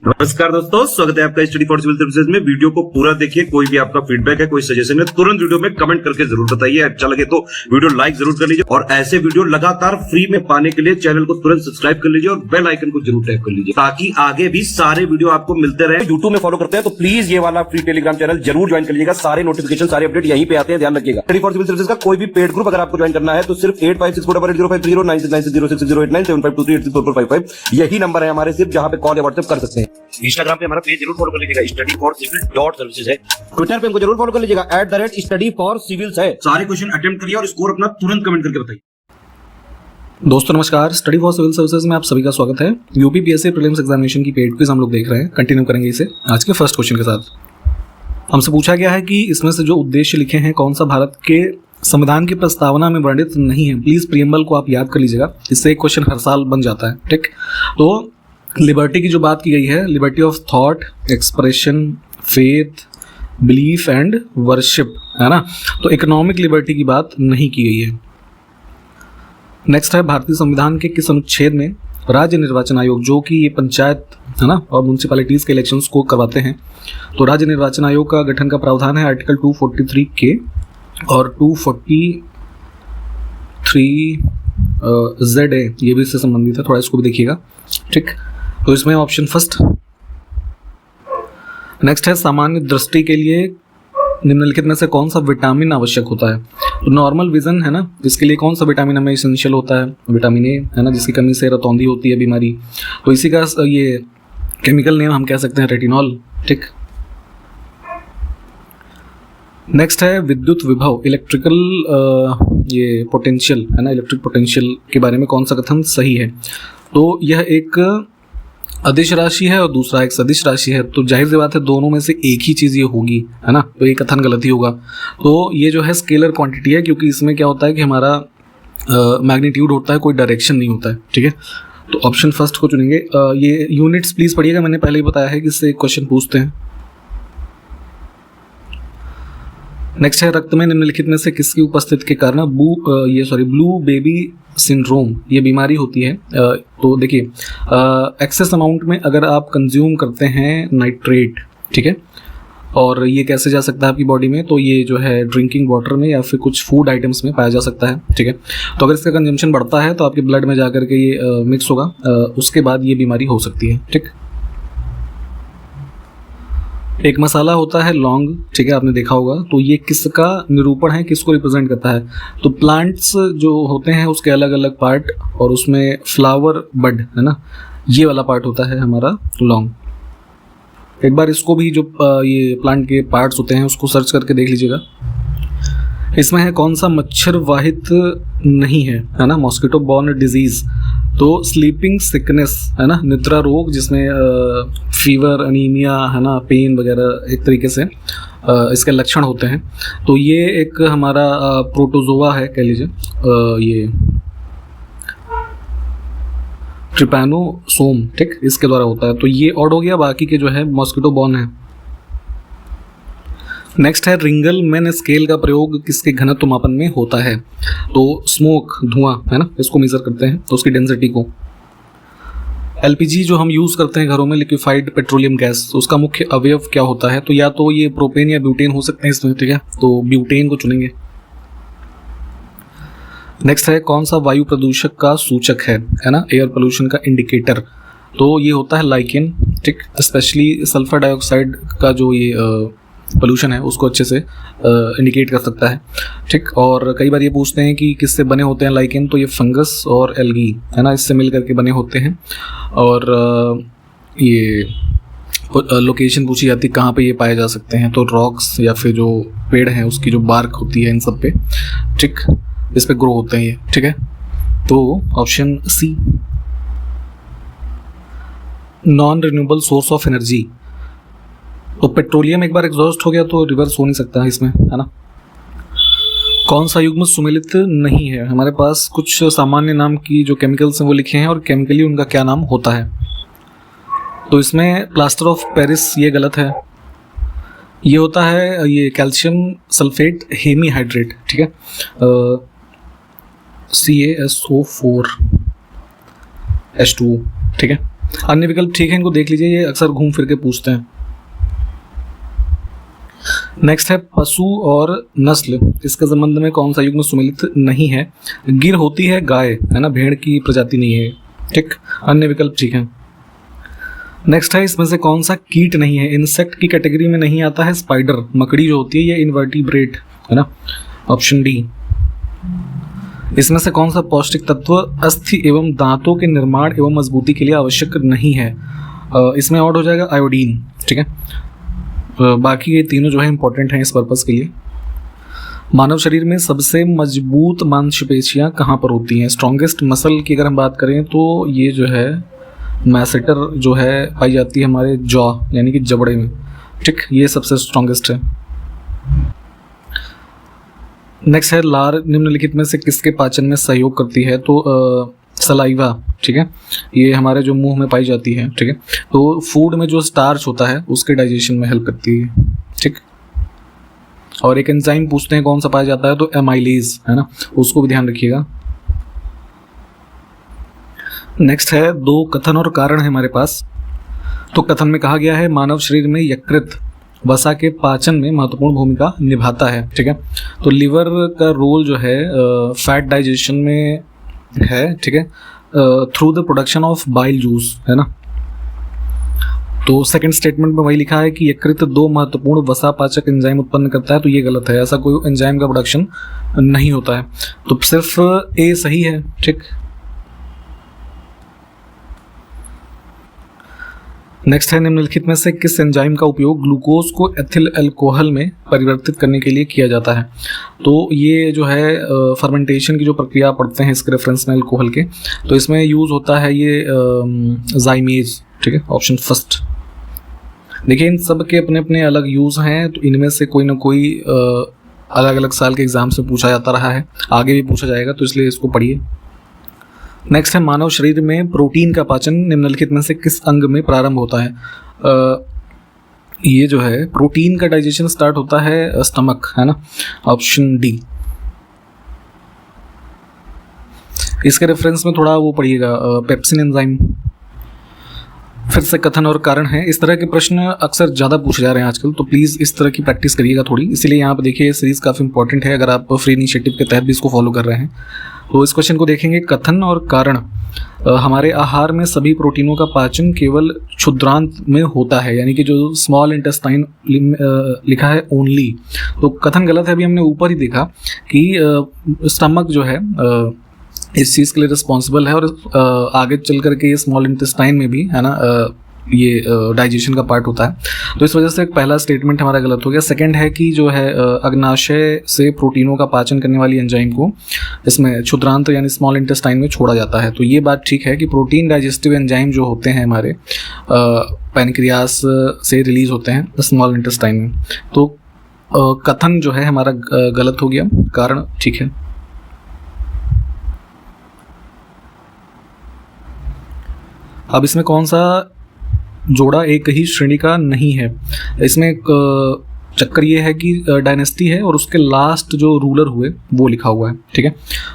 नमस्कार दोस्तों, स्वागत है आपका स्टडी फॉर सिविल सर्विसेज में। वीडियो को पूरा देखिए। कोई भी आपका फीडबैक है, कोई सजेशन है, तुरंत वीडियो में कमेंट करके जरूर बताइए। अच्छा लगे तो वीडियो लाइक जरूर कर लीजिए और ऐसे वीडियो लगातार फ्री में पाने के लिए चैनल को तुरंत सब्सक्राइब कर लीजिए और बेल आइकन को जरूर टैप कर लीजिए ताकि आगे भी सारे वीडियो आपको मिलते रहे। यूट्यूब में फॉलो करते हैं तो प्लीज ये वाला फ्री टेलीग्राम चैनल जरूर ज्वाइन कर लीजिएगा। सारे नोटिफिकेशन, सारे अपडेट यहीं पे आते हैं, ध्यान रखिएगा। स्टडी फॉर सिविल सर्विसेज का कोई भी पेड ग्रुप अगर आपको ज्वाइन करना है तो सिर्फ 85648805309606089752386445 यही नंबर है हमारे, सिर्फ जहां पे कॉल या व्हाट्सएप कर सकते हैं। इंस्टाग्राम पे हमारा पेज जरूर फॉलो कर लीजिएगा, studyforcivil.services है। ट्विटर पे हमको जरूर फॉलो कर लीजिएगा, @studyforcivils है। सारे क्वेश्चन अटेम्प्ट करिए और स्कोर अपना तुरंत कमेंट करके बताइए। दोस्तों नमस्कार, स्टडी फॉर सिविल सर्विसेज में आप सभी का स्वागत है। यूपी पीएससी प्रीलिम्स एग्जामिनेशन की पेड क्विज हम लोग देख रहे हैं, कंटिन्यू करेंगे इसे आज के फर्स्ट क्वेश्चन के साथ। हमसे पूछा गया है कि इसमें से जो उद्देश्य लिखे हैं कौन सा भारत के संविधान की प्रस्तावना में वर्णित नहीं है। प्लीज प्रीएम्बल को आप याद कर लीजिएगा, इससे एक क्वेश्चन हर साल बन जाता है। ठीक, तो लिबर्टी की जो बात की गई है, liberty of thought, expression, faith, belief and worship, है ना। तो इकोनॉमिक लिबर्टी की बात नहीं की गई है। नेक्स्ट है, भारतीय संविधान के किस अनुच्छेद में राज्य निर्वाचन आयोग, जो कि ये पंचायत है ना और म्यूनसिपैलिटीज के इलेक्शंस को करवाते हैं, तो राज्य निर्वाचन आयोग का गठन का प्रावधान है आर्टिकल 243 के और 243 ZA, ये भी इससे संबंधित है, थोड़ा इसको भी देखिएगा। ठीक, तो इसमें ऑप्शन फर्स्ट। नेक्स्ट है, सामान्य दृष्टि के लिए निम्नलिखित में से कौन सा विटामिन आवश्यक होता है। तो नॉर्मल विजन है ना, जिसके लिए कौन सा विटामिन हमें एसेंशियल होता है, विटामिन ए है ना, जिसकी कमी से रतौंधी होती है बीमारी। तो इसी का ये केमिकल नेम हम कह सकते हैं रेटिनॉल। ठीक, नेक्स्ट है, विद्युत विभव, इलेक्ट्रिकल ये पोटेंशियल है ना, इलेक्ट्रिक पोटेंशियल के बारे में कौन सा कथन सही है। तो यह एक अदिश राशि है और दूसरा एक सदिश राशि है, तो जाहिर सी बात है दोनों में से एक ही चीज़ ये होगी, है ना, तो ये कथन गलत ही होगा। तो ये जो है स्केलर क्वांटिटी है, क्योंकि इसमें क्या होता है कि हमारा मैग्नीट्यूड होता है, कोई डायरेक्शन नहीं होता है। ठीक है, तो ऑप्शन फर्स्ट को चुनेंगे। ये यूनिट्स प्लीज़ पढ़िएगा, मैंने पहले ही बताया है कि इससे एक क्वेश्चन पूछते हैं। नेक्स्ट है, रक्त में निम्नलिखित में से किसकी उपस्थिति के कारण ब्लू बेबी सिंड्रोम ये बीमारी होती है। तो देखिए, एक्सेस अमाउंट में अगर आप कंज्यूम करते हैं नाइट्रेट, ठीक है, और ये कैसे जा सकता है आपकी बॉडी में, तो ये जो है ड्रिंकिंग वाटर में या फिर कुछ फूड आइटम्स में पाया जा सकता है। ठीक है, तो अगर इसका कंजम्पशन बढ़ता है तो आपके ब्लड में जाकर के ये मिक्स होगा, उसके बाद ये बीमारी हो सकती है। ठीक, एक मसाला होता है लौंग, ठीक है, आपने देखा होगा, तो ये किसका निरूपण है, किसको रिप्रेजेंट करता है। तो प्लांट्स जो होते हैं उसके अलग अलग पार्ट, और उसमें फ्लावर बड है ना, ये वाला पार्ट होता है हमारा लौंग। एक बार इसको भी जो ये प्लांट के पार्ट्स होते हैं उसको सर्च करके देख लीजिएगा। इसमें है कौन सा मच्छर वाहित नहीं है ना, मॉस्किटो बॉर्न डिजीज। तो स्लीपिंग सिकनेस है ना, निद्रा रोग, जिसमें फीवर, अनीमिया है ना, पेन वगैरह एक तरीके से इसके लक्षण होते हैं। तो ये एक हमारा प्रोटोजोआ है, कह लीजिए, ये ट्रिपैनोसोम, ठीक, इसके द्वारा होता है। तो ये ऑड हो गया, बाकी के जो है मॉस्किटो बॉर्न है। नेक्स्ट है, रिंगल मैन स्केल का प्रयोग किसके घनत्व मापन में होता है। तो स्मोक, धुआं है ना, इसको मेजर करते हैं, तो उसकी डेंसिटी को। एलपीजी जो हम यूज़ करते हैं घरों में, लिक्विफाइड पेट्रोलियम गैस, उसका मुख्य अवयव क्या होता है। तो या तो ये प्रोपेन या ब्यूटेन हो सकते हैं इसमें। ठीक है, तो ब्यूटेन को चुनेंगे। नेक्स्ट है, कौन सा वायु प्रदूषक का सूचक है ना, एयर पोल्यूशन का इंडिकेटर। तो ये होता है लाइकेन। ठीक, स्पेशली सल्फर डाइऑक्साइड का जो ये पोल्यूशन है उसको अच्छे से इंडिकेट कर सकता है। ठीक, और कई बार ये पूछते हैं कि किससे बने होते हैं लाइकेन, तो ये फंगस और एल्गी है ना, इससे मिल करके बने होते हैं। और ये लोकेशन पूछी जाती है कहाँ पे ये पाए जा सकते हैं, तो रॉक्स या फिर जो पेड़ हैं उसकी जो बार्क होती है इन सब पे, ठीक, इस पे ग्रो होते हैं ये। ठीक है, तो option C. Non renewable source of energy, तो पेट्रोलियम एक बार एग्जॉस्ट हो गया तो रिवर्स हो नहीं सकता इसमें, है ना। कौन सा युग्म सुमेलित नहीं है। हमारे पास कुछ सामान्य नाम की जो केमिकल्स हैं वो लिखे हैं और केमिकली उनका क्या नाम होता है। तो इसमें प्लास्टर ऑफ पेरिस ये गलत है, ये होता है ये कैल्शियम सल्फेट हेमीहाइड्रेट। ठीक है, CaSO4H2O। ठीक है, अन्य विकल्प ठीक है, इनको देख लीजिए, ये अक्सर घूम फिर के पूछते हैं। नेक्स्ट है पशु और नस्ल, इसके संबंध में कौन सा युग्म सुमेलित नहीं है? गिर होती है गाय, है ना, भेड़ की प्रजाति नहीं है, ठीक। अन्य विकल्प ठीक है। नेक्स्ट है इसमें से कौन सा कीट नहीं है? इंसेक्ट की कैटेगरी में नहीं आता है स्पाइडर, मकड़ी जो होती है, ये इनवर्टिब्रेट है ना, ऑप्शन डी। इसमें से कौन सा पौष्टिक तत्व अस्थि एवं दांतों के निर्माण एवं मजबूती के लिए आवश्यक नहीं है? इसमें और हो जाएगा आयोडीन, ठीक है। बाकी ये तीनों जो है इंपॉर्टेंट हैं इस पर्पस के लिए। मानव शरीर में सबसे मजबूत मांसपेशियां कहाँ पर होती हैं? स्ट्रॉन्गेस्ट मसल की अगर हम बात करें तो ये जो है मैसेटर जो है पाई जाती है हमारे जॉ यानी कि जबड़े में, ठीक, ये सबसे स्ट्रॉन्गेस्ट है। नेक्स्ट है लार निम्नलिखित में से किसके पाचन में सहयोग करती है? तो सलाइवा, ठीक है, ये हमारे जो मुंह में पाई जाती है, ठीक है। तो फूड में जो स्टार्च होता है उसके डाइजेशन में हेल्प करती है, ठीक। और एक एंजाइम पूछते हैं कौन सा पाया जाता है, तो एमाइलेज, है ना, उसको भी ध्यान रखिएगा। नेक्स्ट है दो कथन और कारण है हमारे पास। तो कथन में कहा गया है मानव शरीर में यकृत वसा के पाचन में महत्वपूर्ण भूमिका निभाता है, ठीक है। तो लिवर का रोल जो है फैट डाइजेशन में है, ठीक है, through the production of bile juice, है ना। तो सेकंड स्टेटमेंट में वही लिखा है कि यकृत दो महत्वपूर्ण वसा पाचक एंजाइम उत्पन्न करता है, तो ये गलत है, ऐसा कोई एंजाइम का प्रोडक्शन नहीं होता है, तो सिर्फ ए सही है, ठीक। नेक्स्ट है निम्नलिखित में से किस एंजाइम का उपयोग ग्लूकोज को एथिल अल्कोहल में परिवर्तित करने के लिए किया जाता है? तो ये जो है फर्मेंटेशन की जो प्रक्रिया पढ़ते हैं इसके रेफरेंस में अल्कोहल के, तो इसमें यूज़ होता है ये जाइमेज, ठीक है, ऑप्शन फर्स्ट। देखिए इन सब के अपने अपने अलग यूज़ हैं, तो इनमें से कोई ना कोई अलग अलग साल के एग्जाम से पूछा जाता रहा है, आगे भी पूछा जाएगा, तो इसलिए इसको पढ़िए। नेक्स्ट है मानव शरीर में प्रोटीन का पाचन निम्नलिखित में से किस अंग में प्रारंभ होता है? ये जो है प्रोटीन का डाइजेशन स्टार्ट होता है स्टमक, है ना, ऑप्शन डी। इसके रेफरेंस में थोड़ा वो पढ़िएगा पेप्सिन एंजाइम। फिर से कथन और कारण है, इस तरह के प्रश्न अक्सर ज़्यादा पूछे जा रहे हैं आजकल, तो प्लीज़ इस तरह की प्रैक्टिस करिएगा थोड़ी, इसीलिए यहाँ पे देखिए सीरीज़ काफ़ी इंपॉर्टेंट है अगर आप फ्री इनिशिएटिव के तहत भी इसको फॉलो कर रहे हैं। तो इस क्वेश्चन को देखेंगे, कथन और कारण। हमारे आहार में सभी प्रोटीनों का पाचन केवल क्षुद्रांत में होता है, यानी कि जो स्मॉल इंटेस्टाइन लिखा है ओनली, तो कथन गलत है। अभी हमने ऊपर ही देखा कि स्टमक जो है इस चीज़ के लिए रिस्पॉन्सिबल है, और आगे चल करके ये स्मॉल इंटेस्टाइन में भी, है ना, ये डाइजेशन का पार्ट होता है, तो इस वजह से पहला स्टेटमेंट हमारा गलत हो गया। सेकंड है कि जो है अग्नाशय से प्रोटीनों का पाचन करने वाली एंजाइम को इसमें क्षुद्रांत यानी स्मॉल इंटेस्टाइन में छोड़ा जाता है, तो ये बात ठीक है कि प्रोटीन डाइजेस्टिव एंजाइम जो होते हैं हमारे पैनक्रियास से रिलीज होते हैं स्मॉल इंटेस्टाइन में। तो कथन जो है हमारा गलत हो गया, कारण ठीक है। अब इसमें कौन सा जोड़ा एक ही श्रेणी का नहीं है? इसमें चक्कर ये है कि डायनेस्टी है और उसके लास्ट जो रूलर हुए वो लिखा हुआ है, ठीक है।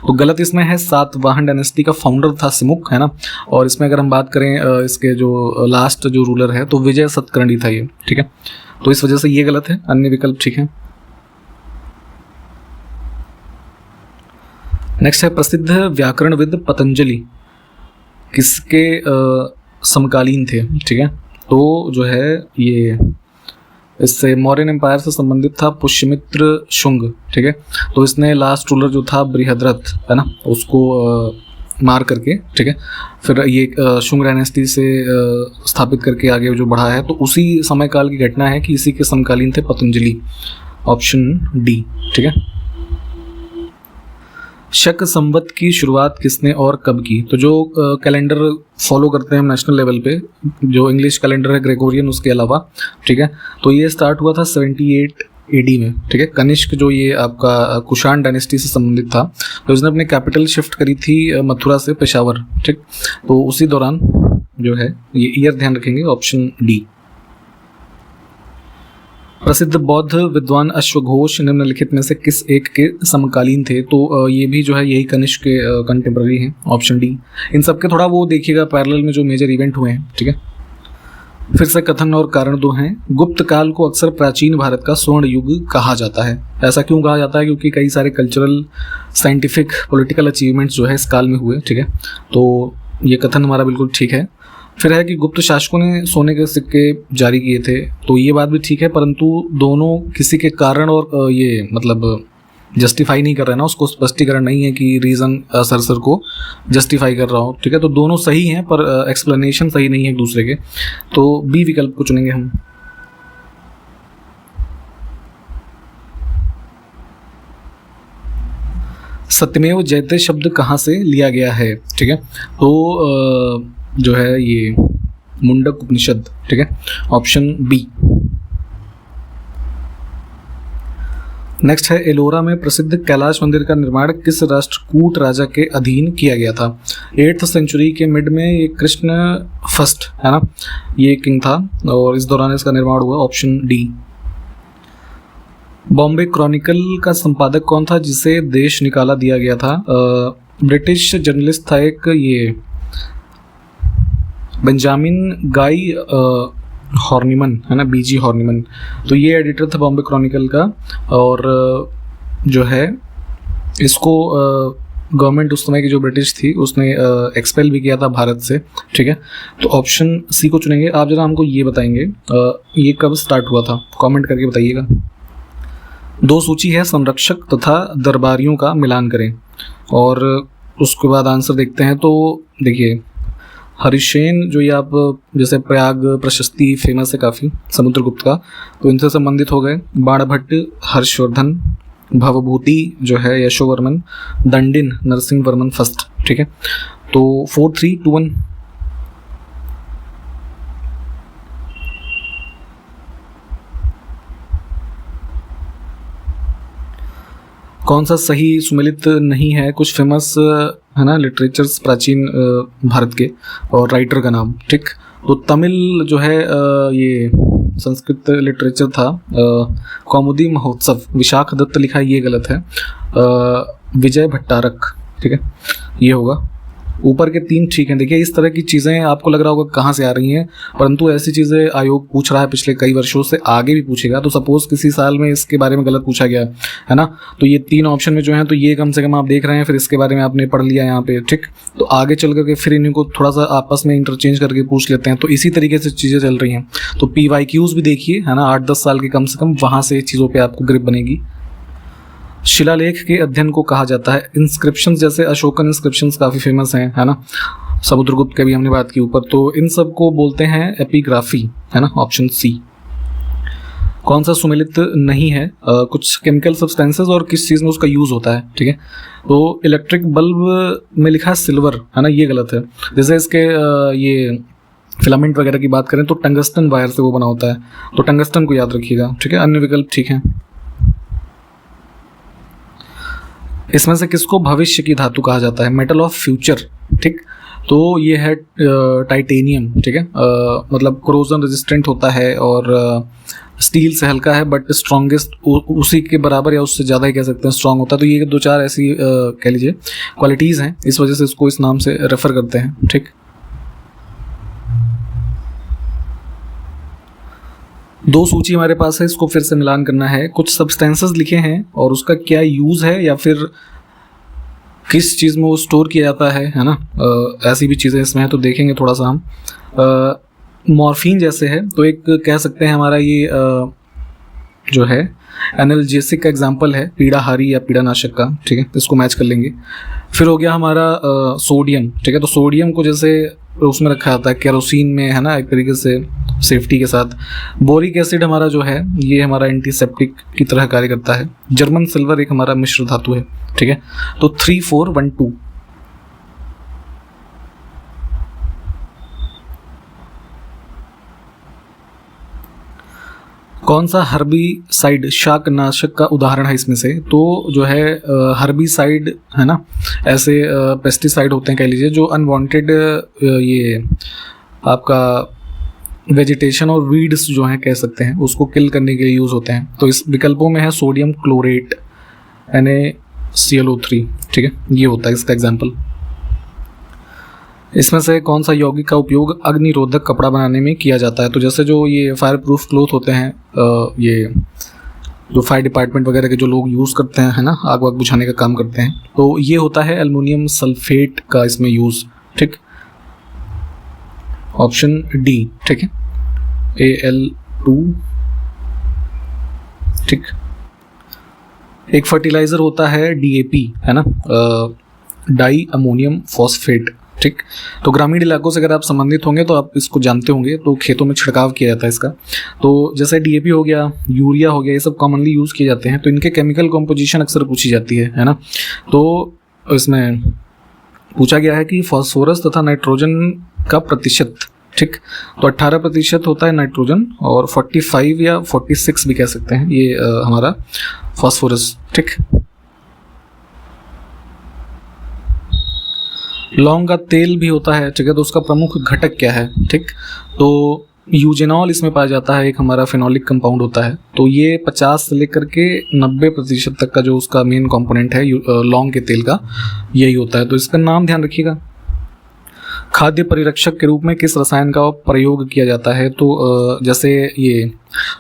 तो गलत इसमें है, सातवाहन डायनेस्टी का फाउंडर था सिमुक, है ना, और इसमें अगर हम बात करें इसके जो लास्ट जो रूलर है तो विजय सतकर्णी था ये, ठीक है। तो इस वजह से ये गलत है, अन्य विकल्प ठीक है। नेक्स्ट है प्रसिद्ध व्याकरणविद पतंजलि किसके समकालीन थे, ठीक है। तो जो है ये इससे मौर्यन एम्पायर से संबंधित था पुष्यमित्र शुंग, ठीक है। तो इसने लास्ट रूलर जो था बृहद्रथ, है ना, उसको मार करके, ठीक है, फिर ये शुंग डायनेस्टी से स्थापित करके आगे जो बढ़ा है, तो उसी समय काल की घटना है कि इसी के समकालीन थे पतंजलि, ऑप्शन डी, ठीक है। शक संवत की शुरुआत किसने और कब की? तो जो कैलेंडर फॉलो करते हैं हम नेशनल लेवल पे, जो इंग्लिश कैलेंडर है ग्रेगोरियन उसके अलावा, ठीक है, तो ये स्टार्ट हुआ था 78 AD में, ठीक है। कनिष्क जो ये आपका कुषाण डायनेस्टी से संबंधित था, तो उसने अपनी कैपिटल शिफ्ट करी थी मथुरा से पेशावर, ठीक। तो उसी दौरान जो है ये ईयर ध्यान रखेंगे, ऑप्शन डी। प्रसिद्ध बौद्ध विद्वान अश्वघोष निम्नलिखित में से किस एक के समकालीन थे? तो ये भी जो है यही कनिष्क के कंटेम्प्रेरी हैं, ऑप्शन डी। इन सब के थोड़ा वो देखिएगा पैरेलल में जो मेजर इवेंट हुए हैं, ठीक है। फिर से कथन और कारण दो हैं। गुप्त काल को अक्सर प्राचीन भारत का स्वर्ण युग कहा जाता है। ऐसा क्यों कहा जाता है? क्योंकि कई सारे कल्चरल, साइंटिफिक, पॉलिटिकल अचीवमेंट्स जो है इस काल में हुए, ठीक है। तो ये कथन हमारा बिल्कुल ठीक है। फिर है कि गुप्त शासकों ने सोने के सिक्के जारी किए थे, तो ये बात भी ठीक है, परंतु दोनों किसी के कारण और ये मतलब जस्टिफाई नहीं कर रहे हैं ना, उसको स्पष्टीकरण नहीं है कि रीज़न सरसर को जस्टिफाई कर रहा हो, ठीक है। तो दोनों सही हैं पर एक्सप्लेनेशन सही नहीं है एक दूसरे के, तो बी विकल्प को चुनेंगे हम। सत्यमेव जयते शब्द कहाँ से लिया गया है? ठीक है, तो जो है ये मुंडक उपनिषद, ठीक है, ऑप्शन बी। नेक्स्ट है एलोरा में प्रसिद्ध कैलाश मंदिर का निर्माण किस राष्ट्रकूट राजा के अधीन किया गया था? 8th सेंचुरी के मिड में ये कृष्ण फर्स्ट है ना, ये किंग था और इस दौरान इसका निर्माण हुआ, ऑप्शन डी। बॉम्बे क्रॉनिकल का संपादक कौन था जिसे देश निकाला दिया गया था? ब्रिटिश जर्नलिस्ट था एक, ये बेंजामिन गाई हॉर्निमन है ना, बीजी हॉर्निमन। तो ये एडिटर था बॉम्बे क्रॉनिकल का और जो है इसको गवर्नमेंट उस समय की जो ब्रिटिश थी उसने एक्सपेल भी किया था भारत से, ठीक है। तो ऑप्शन सी को चुनेंगे। आप जरा हमको ये बताएंगे ये कब स्टार्ट हुआ था, कमेंट करके बताइएगा। दो सूची है, संरक्षक तथा दरबारियों का मिलान करें और उसके बाद आंसर देखते हैं। तो देखिए हरिशेन जो ये आप जैसे प्रयाग प्रशस्ति फेमस है काफ़ी समुद्रगुप्त का, तो इनसे संबंधित हो गए। बाणभट्ट, हर्षवर्धन, भवभूति जो है यशोवर्मन, दंडिन नरसिंह वर्मन फर्स्ट, ठीक है। तो 4, 3, 2, 1 कौन सा सही सुमेलित नहीं है? कुछ फेमस है ना लिटरेचर्स प्राचीन भारत के और राइटर का नाम, ठीक। तो तमिल जो है ये संस्कृत लिटरेचर था, कौमुदी महोत्सव, विशाख दत्त लिखा है, ये गलत है। विजय भट्टारक, ठीक है, ये होगा। ऊपर के 3 ठीक हैं। देखिए इस तरह की चीज़ें आपको लग रहा होगा कहाँ से आ रही हैं, परंतु ऐसी चीज़ें आयोग पूछ रहा है पिछले कई वर्षों से, आगे भी पूछेगा। तो सपोज किसी साल में इसके बारे में गलत पूछा गया है ना, तो ये 3 ऑप्शन में जो है तो ये कम से कम आप देख रहे हैं, फिर इसके बारे में आपने पढ़ लिया यहाँ पे, ठीक। तो आगे चल करके फिर इन्हीं को थोड़ा सा आपस में इंटरचेंज करके पूछ लेते हैं। तो इसी तरीके से चीज़ें चल रही हैं। तो PYQs भी देखिए है ना, 8-10 साल के कम से कम, वहाँ से चीज़ों पर आपको ग्रिप बनेगी। शिलालेख के अध्ययन को कहा जाता है? इंस्क्रिप्शंस, जैसे अशोकन इंस्क्रिप्शंस काफ़ी फेमस हैं है ना, समुद्रगुप्त के भी हमने बात की ऊपर, तो इन सब को बोलते हैं एपिग्राफी, है ना, ऑप्शन सी। कौन सा सुमेलित नहीं है? कुछ केमिकल सब्सटेंसेस और किस चीज़ में उसका यूज़ होता है, ठीक है। तो इलेक्ट्रिक बल्ब में लिखा है सिल्वर, है ना, ये गलत है। जैसे इसके ये फिलामेंट वगैरह की बात करें तो टंगस्टन वायर से वो बना होता है, तो टंगस्टन को याद रखिएगा, ठीक है। अन्य विकल्प ठीक है। इसमें से किसको भविष्य की धातु कहा जाता है? मेटल ऑफ फ्यूचर, ठीक। तो ये है टाइटेनियम, ठीक है। मतलब कोरोजन रेजिस्टेंट होता है और स्टील से हल्का है, बट स्ट्रॉन्गेस्ट उसी के बराबर या उससे ज़्यादा ही कह सकते हैं स्ट्रॉन्ग होता है। तो ये 2-4 ऐसी कह लीजिए क्वालिटीज़ हैं, इस वजह से इसको इस नाम से रेफर करते हैं, ठीक। दो सूची हमारे पास है, इसको फिर से मिलान करना है। कुछ सब्सटेंसेस लिखे हैं और उसका क्या यूज़ है या फिर किस चीज़ में वो स्टोर किया जाता है ना, ऐसी भी चीज़ें इसमें है, तो देखेंगे थोड़ा सा हम। मॉर्फिन जैसे है, तो एक कह सकते हैं हमारा ये जो है एनाल्जेसिक का एग्जाम्पल है, पीड़ाहारी या पीड़ानाशक का, ठीक है, इसको मैच कर लेंगे। फिर हो गया हमारा सोडियम, ठीक है। तो सोडियम को जैसे उसमें रखा जाता है केरोसिन में, है ना, एक तरीके से सेफ्टी के साथ। बोरिक एसिड हमारा जो है ये हमारा एंटीसेप्टिक की तरह कार्य करता है। जर्मन सिल्वर एक हमारा मिश्र धातु है, ठीक है। तो 3, 4, 1, 2 कौन सा हर्बीसाइड शाकनाशक का उदाहरण है इसमें से? तो जो है हर्बीसाइड है ना, ऐसे पेस्टिसाइड होते हैं कह लीजिए, जो अनवांटेड ये आपका वेजिटेशन और वीड्स जो हैं कह सकते हैं उसको किल करने के लिए यूज़ होते हैं। तो इस विकल्पों में है सोडियम क्लोरेट NaClO3, ठीक है, ये होता है इसका एग्जाम्पल। इसमें से कौन सा यौगिक का उपयोग अग्निरोधक कपड़ा बनाने में किया जाता है? तो जैसे जो ये फायर प्रूफ क्लोथ होते हैं, ये जो फायर डिपार्टमेंट वगैरह के जो लोग यूज़ करते हैं, है ना, आग वाग बुझाने का काम करते हैं, तो ये होता है एल्युमिनियम सल्फेट का इसमें यूज़, ठीक, ऑप्शन डी, ठीक है, Al2, ठीक। एक फर्टिलाइज़र होता है DAP, है ना, डाई अमोनियम फॉस्फेट, ठीक। तो ग्रामीण इलाकों से अगर आप संबंधित होंगे तो आप इसको जानते होंगे, तो खेतों में छिड़काव किया जाता है इसका। तो जैसे DAP हो गया, यूरिया हो गया, ये सब कॉमनली यूज़ किए जाते हैं। तो इनके केमिकल कॉम्पोजिशन अक्सर पूछी जाती है ना। तो इसमें पूछा गया है कि फॉस्फोरस तथा नाइट्रोजन का प्रतिशत, ठीक, तो 18% होता है नाइट्रोजन और 45 या 46 भी कह सकते हैं ये हमारा फॉस्फोरस, ठीक। लौंग का तेल भी होता है, ठीक है, तो उसका प्रमुख घटक क्या है, ठीक, तो यूजेनॉल इसमें पाया जाता है, एक हमारा फिनोलिक कंपाउंड होता है। तो ये 50 से लेकर के 90% तक का जो उसका मेन कंपोनेंट है लौंग के तेल का, यही होता है। तो इसका नाम ध्यान रखिएगा। खाद्य परिरक्षक के रूप में किस रसायन का प्रयोग किया जाता है? तो जैसे ये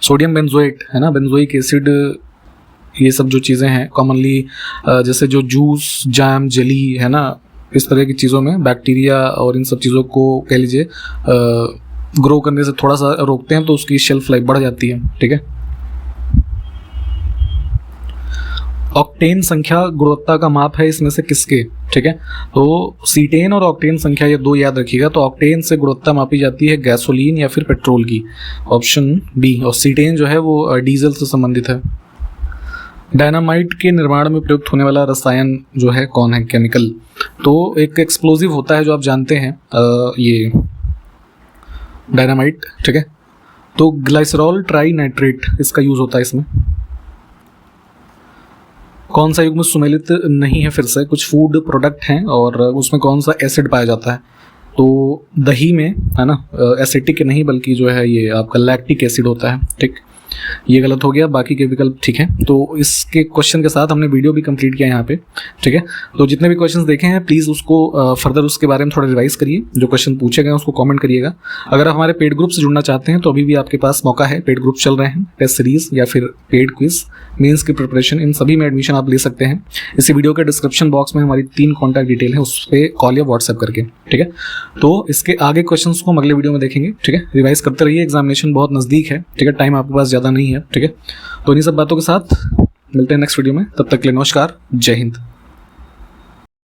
सोडियम बेंजोएट, है ना, बेंजोइक एसिड, ये सब जो चीज़ें हैं कॉमनली, जैसे जो जूस, जैम, जेली, है ना, इस तरह की चीज़ों में बैक्टीरिया और इन सब चीज़ों को कह लीजिए ग्रो करने से थोड़ा सा रोकते हैं, तो उसकी शेल्फ लाइफ बढ़ जाती है, ठीक है। ऑक्टेन संख्या गुणवत्ता का माप है इसमें से किसके, ठीक है। तो सीटेन और ऑक्टेन संख्या, ये दो याद रखिएगा। तो ऑक्टेन से गुणवत्ता मापी जाती है गैसोलीन या फिर पेट्रोल की, ऑप्शन बी। और सीटेन जो है वो डीजल से संबंधित है। डायनामाइट के निर्माण में प्रयुक्त होने वाला रसायन जो है कौन है, केमिकल? तो एक एक्सप्लोजिव होता है जो आप जानते हैं, ये डायनामाइट, ठीक है। तो ग्लाइसरॉल ट्राई नाइट्रेट इसका यूज़ होता है इसमें। कौन सा युग्म सुमेलित नहीं है? फिर से कुछ फूड प्रोडक्ट हैं और उसमें कौन सा एसिड पाया जाता है? तो दही में, है ना, एसिटिक नहीं बल्कि जो है ये आपका लैक्टिक एसिड होता है, ठीक। ये गलत हो गया, बाकी के विकल्प ठीक है। तो इसके क्वेश्चन के साथ हमने वीडियो भी कंप्लीट किया यहाँ पे, ठीक है। तो जितने भी क्वेश्चंस देखे हैं प्लीज़ उसको फर्दर उसके बारे में थोड़ा रिवाइज करिए, जो क्वेश्चन पूछे गए उसको कमेंट करिएगा। अगर आप हमारे पेड ग्रुप से जुड़ना चाहते हैं तो अभी भी आपके पास मौका है, पेड ग्रुप चल रहे हैं, टेस्ट सीरीज या फिर पेड क्विज, मेंस की प्रिपरेशन, इन सभी में एडमिशन आप ले सकते हैं। इसी वीडियो के डिस्क्रिप्शन बॉक्स में हमारी 3 कॉन्टैक्ट डिटेल है, उस पर कॉल या व्हाट्सएप करके, ठीक है। तो इसके आगे क्वेश्चन को हम अगले वीडियो में देखेंगे, ठीक है। रिवाइज करते रहिए, एग्जामिनेशन बहुत नज़दीक है, ठीक है, टाइम आपके पास ज़्यादा नहीं है, ठीक है। तो इन्हीं सब बातों के साथ मिलते हैं नेक्स्ट वीडियो में, तब तक के लिए नमस्कार, जय हिंद।